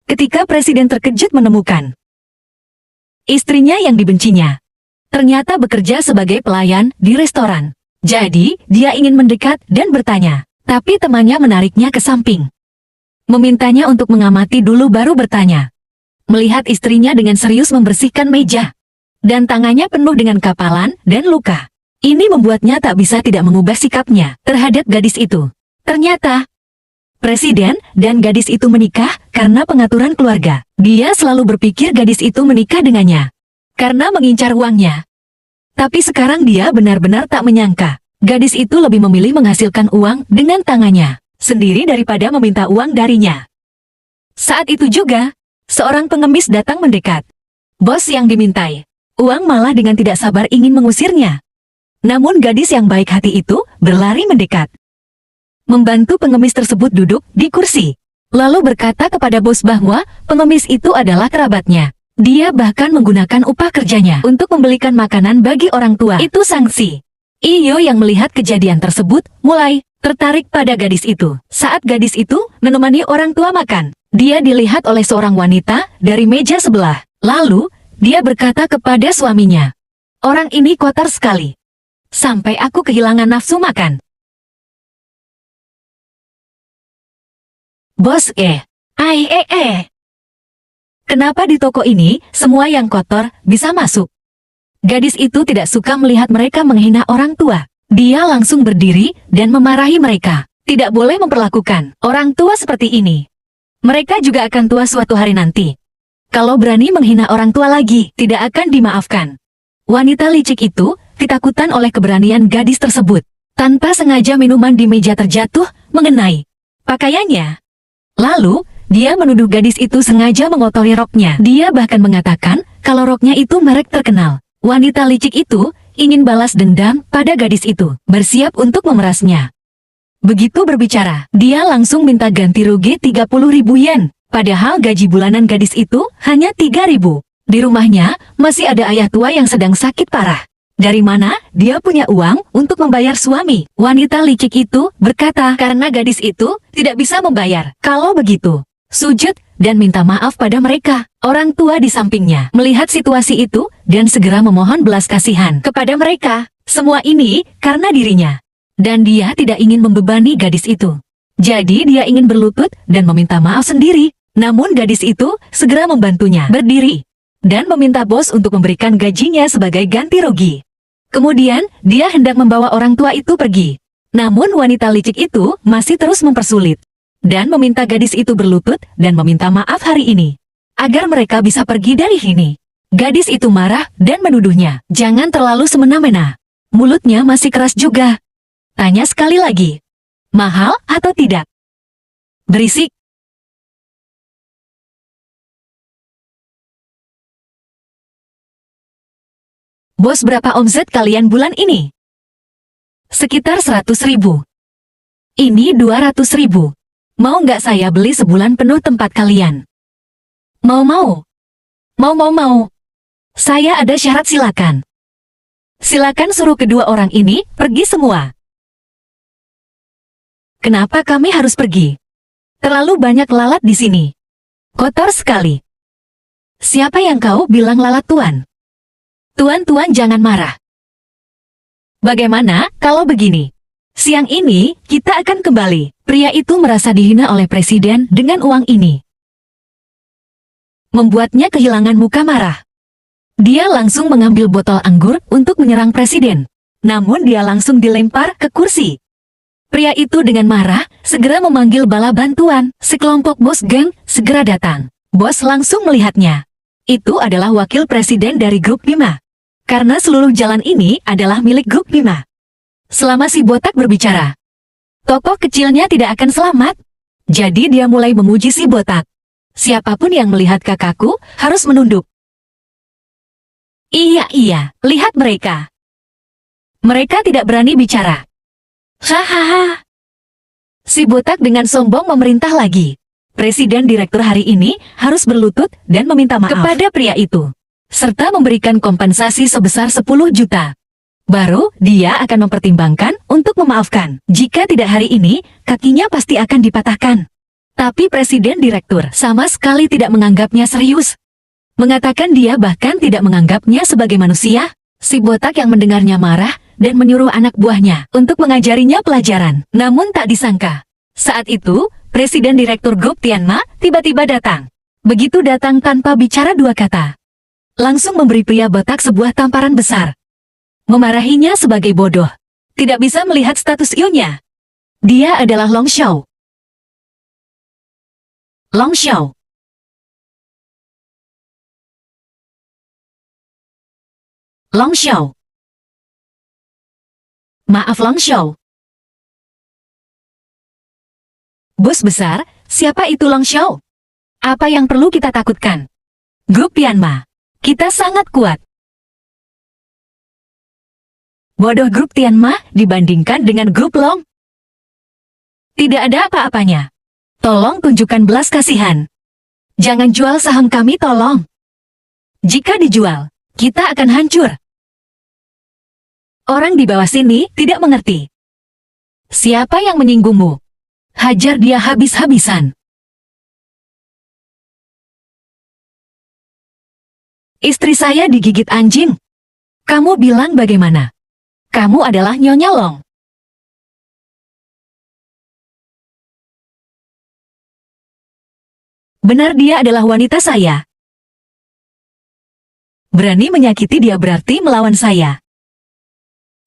ketika presiden terkejut menemukan istrinya yang dibencinya ternyata bekerja sebagai pelayan di restoran. Jadi, dia ingin mendekat dan bertanya, tapi temannya menariknya ke samping. Memintanya untuk mengamati dulu baru bertanya. Melihat istrinya dengan serius membersihkan meja, dan tangannya penuh dengan kapalan dan luka. Ini membuatnya tak bisa tidak mengubah sikapnya terhadap gadis itu. Ternyata, presiden dan gadis itu menikah karena pengaturan keluarga. Dia selalu berpikir gadis itu menikah dengannya karena mengincar uangnya. Tapi sekarang dia benar-benar tak menyangka. Gadis itu lebih memilih menghasilkan uang dengan tangannya sendiri daripada meminta uang darinya. Saat itu juga, seorang pengemis datang mendekat. Bos yang dimintai uang malah dengan tidak sabar ingin mengusirnya. Namun gadis yang baik hati itu berlari mendekat, membantu pengemis tersebut duduk di kursi. Lalu berkata kepada bos bahwa pengemis itu adalah kerabatnya. Dia bahkan menggunakan upah kerjanya untuk membelikan makanan bagi orang tua. Itu sanksi. Iyo yang melihat kejadian tersebut mulai tertarik pada gadis itu. Saat gadis itu menemani orang tua makan, dia dilihat oleh seorang wanita dari meja sebelah. Lalu, dia berkata kepada suaminya, "Orang ini kotor sekali. Sampai aku kehilangan nafsu makan." Bos, kenapa di toko ini, semua yang kotor bisa masuk? Gadis itu tidak suka melihat mereka menghina orang tua. Dia langsung berdiri dan memarahi mereka. Tidak boleh memperlakukan orang tua seperti ini. Mereka juga akan tua suatu hari nanti. Kalau berani menghina orang tua lagi, tidak akan dimaafkan. Wanita licik itu ketakutan oleh keberanian gadis tersebut. Tanpa sengaja minuman di meja terjatuh mengenai pakaiannya. Lalu, dia menuduh gadis itu sengaja mengotori roknya. Dia bahkan mengatakan kalau roknya itu merek terkenal. Wanita licik itu ingin balas dendam pada gadis itu, bersiap untuk memerasnya. Begitu berbicara, dia langsung minta ganti rugi 30.000 yen. Padahal gaji bulanan gadis itu hanya 3.000. Di rumahnya masih ada ayah tua yang sedang sakit parah. Dari mana dia punya uang untuk membayar suami? Wanita licik itu berkata karena gadis itu tidak bisa membayar. Kalau begitu, sujud dan minta maaf pada mereka. Orang tua di sampingnya melihat situasi itu dan segera memohon belas kasihan kepada mereka. Semua ini karena dirinya. Dan dia tidak ingin membebani gadis itu. Jadi dia ingin berlutut dan meminta maaf sendiri. Namun gadis itu segera membantunya berdiri dan meminta bos untuk memberikan gajinya sebagai ganti rugi. Kemudian dia hendak membawa orang tua itu pergi. Namun wanita licik itu masih terus mempersulit dan meminta gadis itu berlutut dan meminta maaf hari ini, agar mereka bisa pergi dari sini. Gadis itu marah dan menuduhnya, "Jangan terlalu semena-mena." Mulutnya masih keras juga. Tanya sekali lagi, "Mahal atau tidak?" Berisik. "Bos, berapa omset kalian bulan ini?" "Sekitar 100.000. Ini 200.000. Mau nggak saya beli sebulan penuh tempat kalian?" Mau. Saya ada syarat, silakan. Silakan suruh kedua orang ini pergi semua. Kenapa kami harus pergi? Terlalu banyak lalat di sini. Kotor sekali. Siapa yang kau bilang lalat, Tuan? Tuan, jangan marah. Bagaimana kalau begini? Siang ini, kita akan kembali. Pria itu merasa dihina oleh presiden dengan uang ini. Membuatnya kehilangan muka marah. Dia langsung mengambil botol anggur untuk menyerang presiden. Namun dia langsung dilempar ke kursi. Pria itu dengan marah, segera memanggil bala bantuan. Sekelompok bos geng segera datang. Bos langsung melihatnya. Itu adalah wakil presiden dari grup Bima. Karena seluruh jalan ini adalah milik grup Bima. Selama si botak berbicara, tokoh kecilnya tidak akan selamat. Jadi dia mulai memuji si botak. Siapapun yang melihat kakakku harus menunduk. Iya, lihat mereka. Mereka tidak berani bicara. Hahaha. Si botak dengan sombong memerintah lagi. Presiden direktur hari ini harus berlutut dan meminta maaf kepada pria itu, serta memberikan kompensasi sebesar 10 juta. Baru dia akan mempertimbangkan untuk memaafkan. Jika tidak hari ini, kakinya pasti akan dipatahkan. Tapi Presiden Direktur sama sekali tidak menganggapnya serius. Mengatakan dia bahkan tidak menganggapnya sebagai manusia. Si botak yang mendengarnya marah dan menyuruh anak buahnya untuk mengajarinya pelajaran. Namun tak disangka, saat itu, Presiden Direktur grup Tianma tiba-tiba datang. Begitu datang tanpa bicara dua kata, langsung memberi pria botak sebuah tamparan besar. Memarahinya sebagai bodoh. Tidak bisa melihat status Yu-nya. Dia adalah Long Xiao. Long Xiao. Long Xiao. Maaf Long Xiao. Bos besar, siapa itu Long Xiao? Apa yang perlu kita takutkan? Grup Tianma, kita sangat kuat. Bodoh grup Tianma dibandingkan dengan grup Long. Tidak ada apa-apanya. Tolong tunjukkan belas kasihan. Jangan jual saham kami tolong. Jika dijual, kita akan hancur. Orang di bawah sini tidak mengerti. Siapa yang menyinggungmu? Hajar dia habis-habisan. Istri saya digigit anjing. Kamu bilang bagaimana? Kamu adalah Nyonya Long. Benar dia adalah wanita saya. Berani menyakiti dia berarti melawan saya.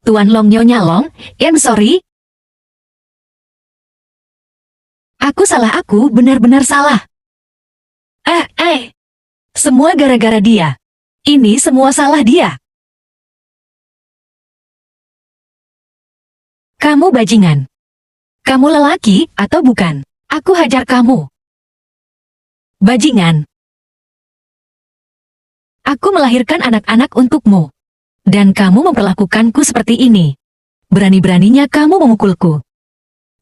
Tuan Long Nyonya Long, I'm sorry. Aku benar-benar salah. Semua gara-gara dia. Ini semua salah dia. Kamu bajingan. Kamu lelaki atau bukan? Aku hajar kamu. Bajingan. Aku melahirkan anak-anak untukmu. Dan kamu memperlakukanku seperti ini. Berani-beraninya kamu memukulku.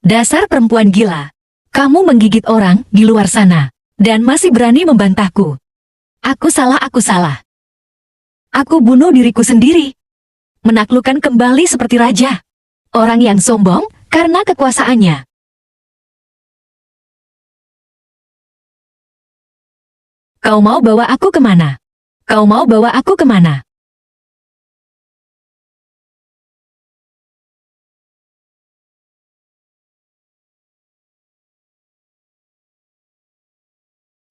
Dasar perempuan gila. Kamu menggigit orang di luar sana. Dan masih berani membantahku. Aku salah. Aku bunuh diriku sendiri. Menaklukkan kembali seperti raja. Orang yang sombong karena kekuasaannya. Kau mau bawa aku kemana? Kau mau bawa aku kemana?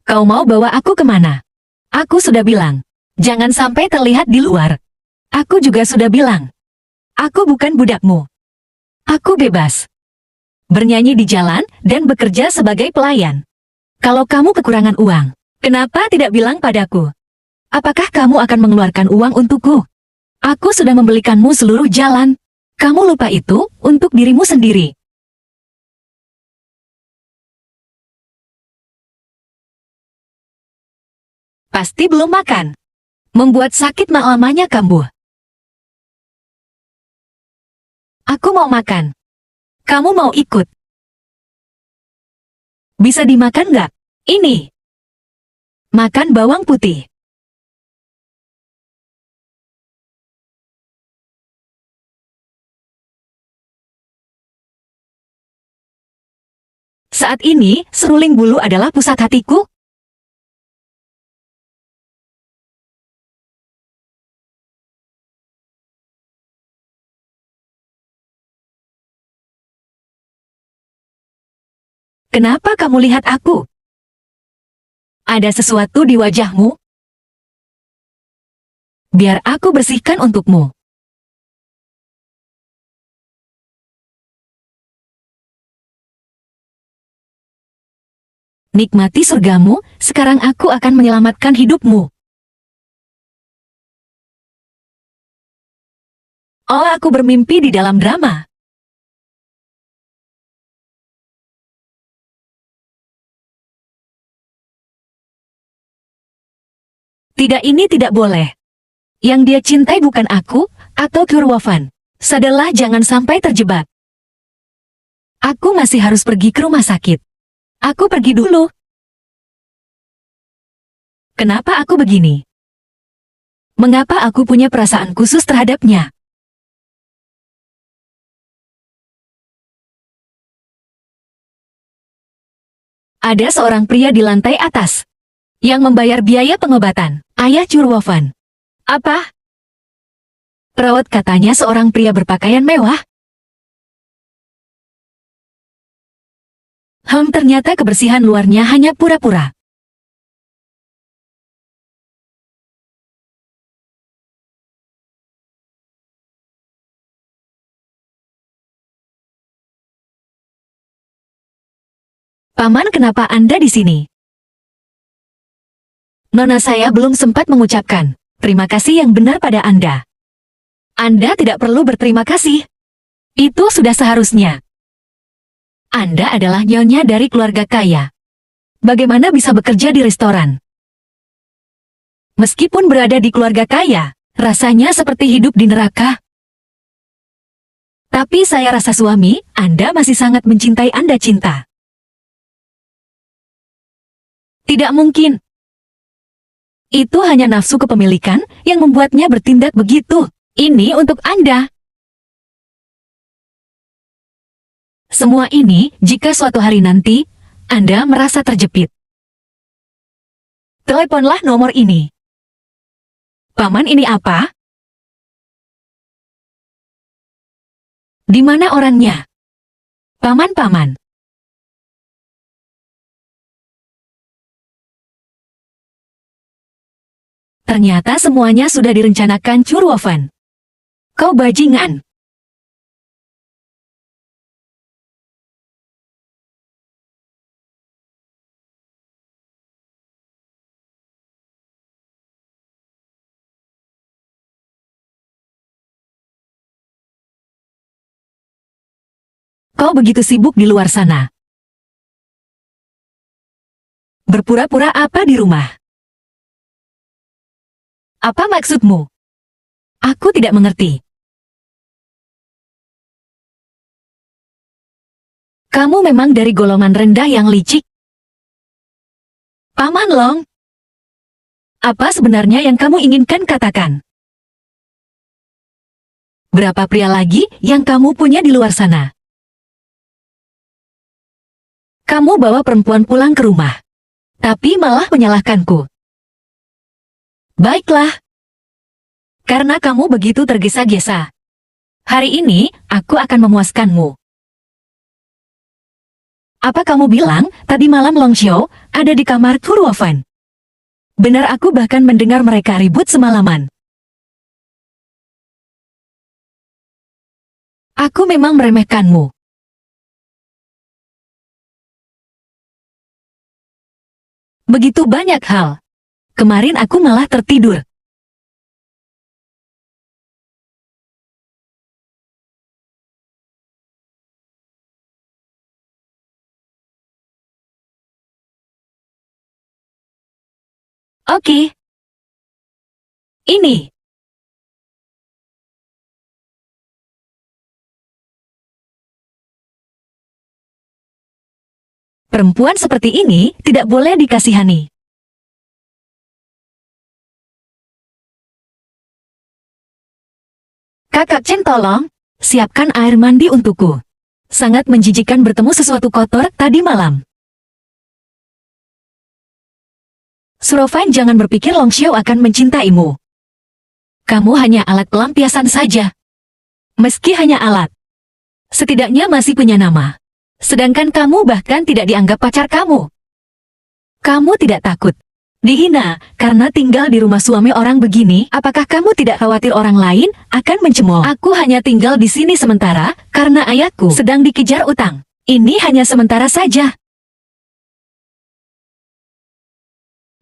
Kau mau bawa aku kemana? Aku sudah bilang. Jangan sampai terlihat di luar. Aku juga sudah bilang. Aku bukan budakmu. Aku bebas. Bernyanyi di jalan dan bekerja sebagai pelayan. Kalau kamu kekurangan uang, kenapa tidak bilang padaku? Apakah kamu akan mengeluarkan uang untukku? Aku sudah membelikanmu seluruh jalan. Kamu lupa itu untuk dirimu sendiri. Pasti belum makan. Membuat sakit lamanya kambuh. Aku mau makan. Kamu mau ikut? Bisa dimakan nggak? Ini. Makan bawang putih. Saat ini, seruling bulu adalah pusat hatiku. Kenapa kamu lihat aku? Ada sesuatu di wajahmu? Biar aku bersihkan untukmu. Nikmati surgamu, sekarang aku akan menyelamatkan hidupmu. Oh, aku bermimpi di dalam drama. Tidak, ini tidak boleh. Yang dia cintai bukan aku, atau Kurwafan. Sadarlah jangan sampai terjebak. Aku masih harus pergi ke rumah sakit. Aku pergi dulu. Kenapa aku begini? Mengapa aku punya perasaan khusus terhadapnya? Ada seorang pria di lantai atas yang membayar biaya pengobatan ayah Churwovan. Apa? Perawat, katanya seorang pria berpakaian mewah. Ternyata kebersihan luarnya hanya pura-pura. Paman, kenapa Anda di sini? Nona, saya belum sempat mengucapkan terima kasih yang benar pada Anda. Anda tidak perlu berterima kasih. Itu sudah seharusnya. Anda adalah nyonya dari keluarga kaya. Bagaimana bisa bekerja di restoran? Meskipun berada di keluarga kaya, rasanya seperti hidup di neraka. Tapi saya rasa suami Anda masih sangat mencintai Anda. Cinta? Tidak mungkin. Itu hanya nafsu kepemilikan yang membuatnya bertindak begitu. Ini untuk Anda. Semua ini jika suatu hari nanti Anda merasa terjepit. Teleponlah nomor ini. Paman, ini apa? Di mana orangnya? Paman. Ternyata semuanya sudah direncanakan Churwovan. Kau bajingan. Kau begitu sibuk di luar sana. Berpura-pura apa di rumah? Apa maksudmu? Aku tidak mengerti. Kamu memang dari golongan rendah yang licik. Paman Long. Apa sebenarnya yang kamu inginkan katakan? Berapa pria lagi yang kamu punya di luar sana? Kamu bawa perempuan pulang ke rumah, tapi malah menyalahkanku. Baiklah. Karena kamu begitu tergesa-gesa. Hari ini, aku akan memuaskanmu. Apa kamu bilang, tadi malam Long Xiao ada di kamar Churwovan? Benar, aku bahkan mendengar mereka ribut semalaman. Aku memang meremehkanmu. Begitu banyak hal. Kemarin aku malah tertidur. Oke. Ini. Perempuan seperti ini tidak boleh dikasihani. Kakak Chen, tolong, siapkan air mandi untukku. Sangat menjijikan bertemu sesuatu kotor tadi malam. Surovan, jangan berpikir Long Xiao akan mencintaimu. Kamu hanya alat pelampiasan saja. Meski hanya alat, setidaknya masih punya nama. Sedangkan kamu bahkan tidak dianggap pacar kamu. Kamu tidak takut dihina karena tinggal di rumah suami orang begini? Apakah kamu tidak khawatir orang lain akan mencemooh? Aku hanya tinggal di sini sementara karena ayahku sedang dikejar utang. Ini hanya sementara saja.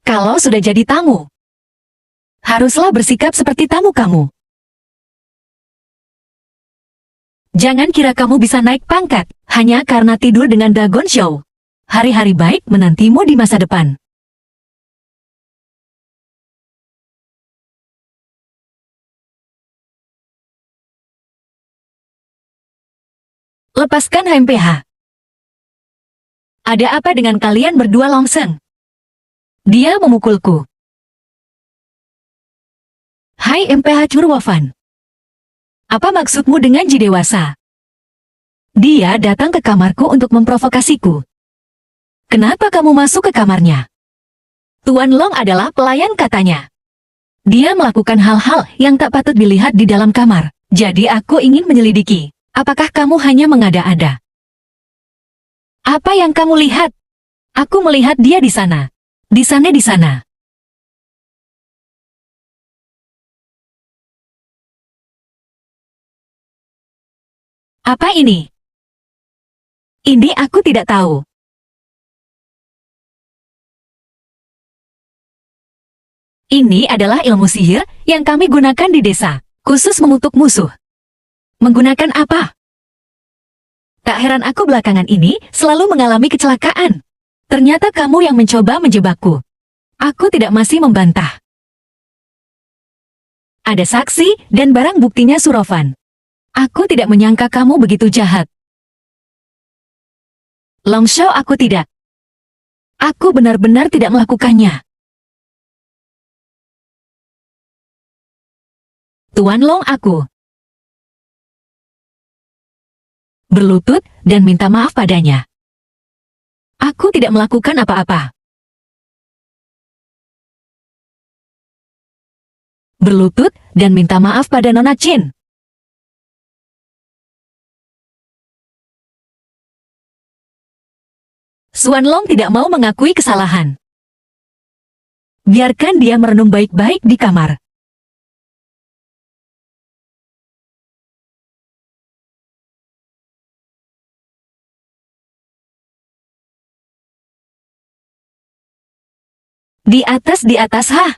Kalau sudah jadi tamu, haruslah bersikap seperti tamu kamu. Jangan kira kamu bisa naik pangkat hanya karena tidur dengan Dagon Xiao. Hari-hari baik menantimu di masa depan. Lepaskan HMPH. Ada apa dengan kalian berdua, Longseng? Dia memukulku. Hai MPH Churwovan. Apa maksudmu dengan Ji dewasa? Dia datang ke kamarku untuk memprovokasiku. Kenapa kamu masuk ke kamarnya? Tuan Long adalah pelayan katanya. Dia melakukan hal-hal yang tak patut dilihat di dalam kamar. Jadi aku ingin menyelidiki. Apakah kamu hanya mengada-ada? Apa yang kamu lihat? Aku melihat dia di sana. Di sana, di sana. Apa ini? Ini aku tidak tahu. Ini adalah ilmu sihir yang kami gunakan di desa, khusus mengutuk musuh. Menggunakan apa? Tak heran aku belakangan ini selalu mengalami kecelakaan. Ternyata kamu yang mencoba menjebakku. Aku tidak masih membantah. Ada saksi dan barang buktinya Surovan. Aku tidak menyangka kamu begitu jahat. Longshaw, aku tidak. Aku benar-benar tidak melakukannya. Tuan Long, aku berlutut dan minta maaf padanya. Aku tidak melakukan apa-apa. Berlutut dan minta maaf pada Nona Chin. Suan Long tidak mau mengakui kesalahan. Biarkan dia merenung baik-baik di kamar. Di atas, ha!